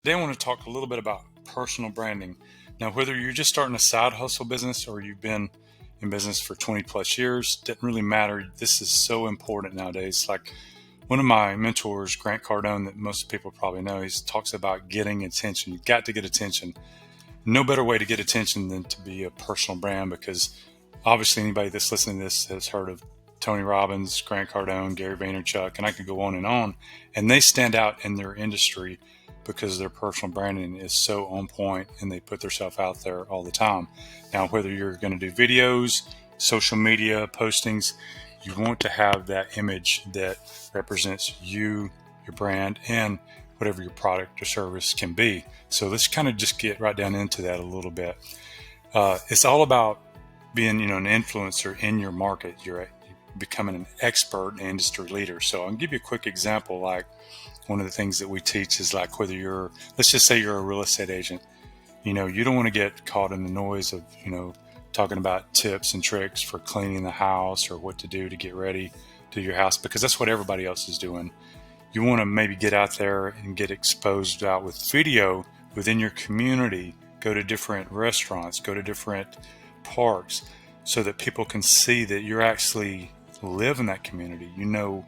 Today, I want to talk a little bit about personal branding. Now, whether you're just starting a side hustle business or you've been in business for 20 plus years, doesn't really matter. This is so important nowadays. Like one of my mentors, Grant Cardone, that most people probably know, he talks about getting attention. You've got to get attention. No better way to get attention than to be a personal brand, because obviously anybody that's listening to this has heard of Tony Robbins, Grant Cardone, Gary Vaynerchuk, and I could go on, and they stand out in their industry because their personal branding is so on point and they put themselves out there all the time. Now, whether you're going to do videos, social media postings, you want to have that image that represents you, your brand, and whatever your product or service can be. So let's kind of just get right down into that a little bit. It's all about being, an influencer in your market. You're becoming an expert and industry leader. So I'll give you a quick example. Like one of the things that we teach is like whether let's just say you're a real estate agent. You don't want to get caught in the noise of, talking about tips and tricks for cleaning the house or what to do to get ready to your house, because that's what everybody else is doing. You want to maybe get out there and get exposed out with video within your community, go to different restaurants, go to different parks, so that people can see that you're actually live in that community. You know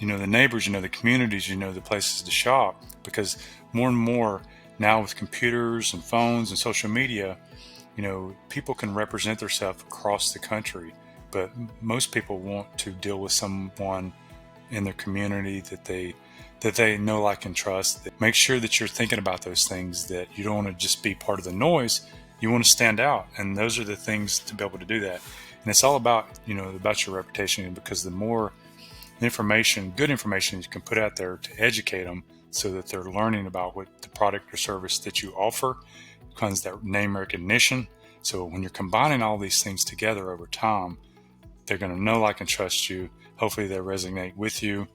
the neighbors, the communities, the places to shop, because more and more now with computers and phones and social media, people can represent themselves across the country, but most people want to deal with someone in their community that they know, like, and trust. Make sure that you're thinking about those things, that you don't want to just be part of the noise. You want to stand out, and those are the things to be able to do that. And it's all about about your reputation, because the more good information you can put out there to educate them, so that they're learning about what the product or service that you offer, becomes that name recognition. So when you're combining all these things together over time, they're going to know, like, and trust you. Hopefully they resonate with you,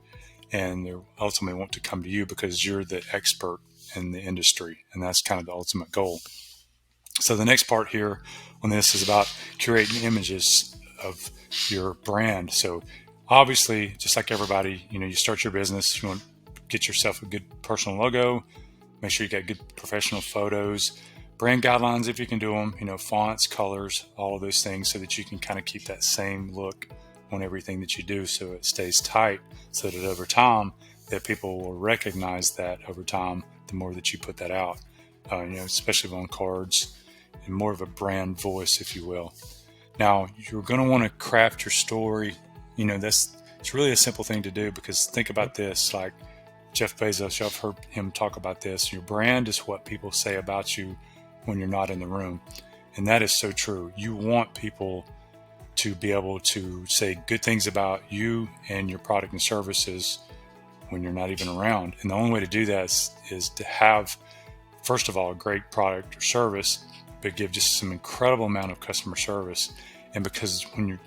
and they ultimately want to come to you because you're the expert in the industry, and that's kind of the ultimate goal. So the next part here on this is about curating images of your brand. So obviously, just like everybody, you start your business, you want to get yourself a good personal logo, make sure you got good professional photos, brand guidelines if you can do them, fonts, colors, all of those things, so that you can kind of keep that same look on everything that you do, so it stays tight, so that over time that people will recognize that over time, the more that you put that out, especially on cards, and more of a brand voice, if you will. Now, you're going to want to craft your story. It's really a simple thing to do, because think about this, like Jeff Bezos, I've heard him talk about this. Your brand is what people say about you when you're not in the room. And that is so true. You want people to be able to say good things about you and your product and services when you're not even around. And the only way to do that is to have, first of all, a great product or service, but give just some incredible amount of customer service. And because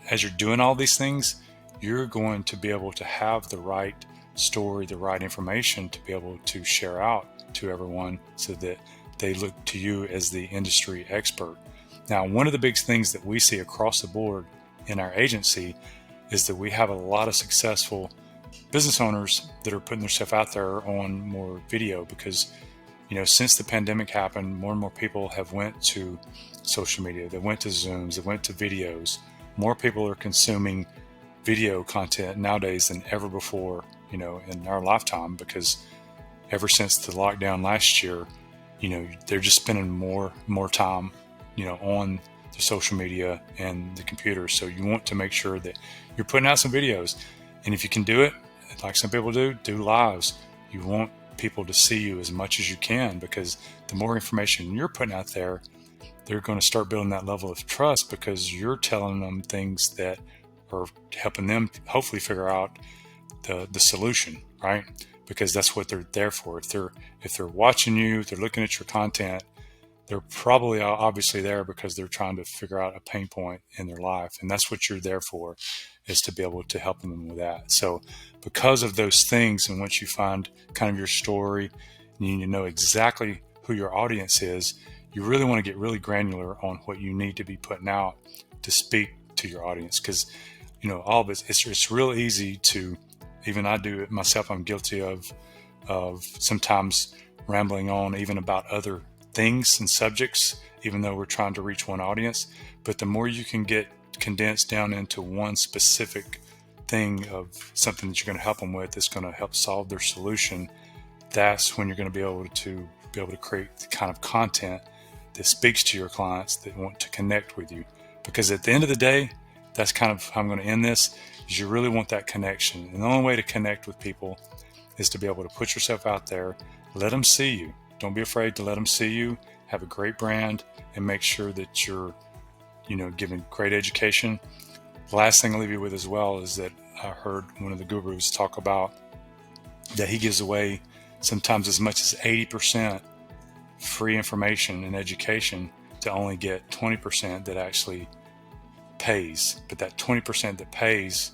as you're doing all these things, you're going to be able to have the right story, the right information to be able to share out to everyone, so that they look to you as the industry expert. Now, one of the big things that we see across the board in our agency is that we have a lot of successful business owners that are putting themselves out there on more video, because since the pandemic happened, more and more people have went to social media. They went to Zooms, they went to videos. More people are consuming video content nowadays than ever before, in our lifetime, because ever since the lockdown last year, they're just spending more time, on the social media and the computer. So you want to make sure that you're putting out some videos. And if you can do it, like some people do lives. You want people to see you as much as you can, because the more information you're putting out there, they're going to start building that level of trust, because you're telling them things that are helping them hopefully figure out the solution, right? Because that's what they're there for. If they're watching you, if they're looking at your content, they're probably obviously there because they're trying to figure out a pain point in their life. And that's what you're there for, is to be able to help them with that. So because of those things, and once you find kind of your story and you know exactly who your audience is, you really want to get really granular on what you need to be putting out to speak to your audience. Because, all of it's real easy to, even I do it myself, I'm guilty of sometimes rambling on even about other things and subjects, even though we're trying to reach one audience. But the more you can get condensed down into one specific thing of something that you're going to help them with, that's going to help solve their solution, that's when you're going to be able to create the kind of content that speaks to your clients that want to connect with you. Because at the end of the day, that's kind of how I'm going to end this, is you really want that connection. And the only way to connect with people is to be able to put yourself out there, let them see you. Don't be afraid to let them see you, have a great brand, and make sure that you're, giving great education. The last thing I'll leave you with as well is that I heard one of the gurus talk about that he gives away sometimes as much as 80% free information and education to only get 20% that actually pays. But that 20% that pays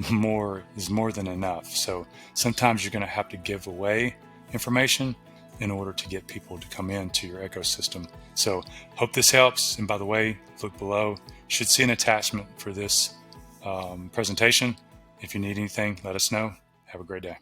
more is more than enough. So sometimes you're going to have to give away information in order to get people to come into your ecosystem. So hope this helps. And by the way, look below. You should see an attachment for this presentation. If you need anything, let us know. Have a great day.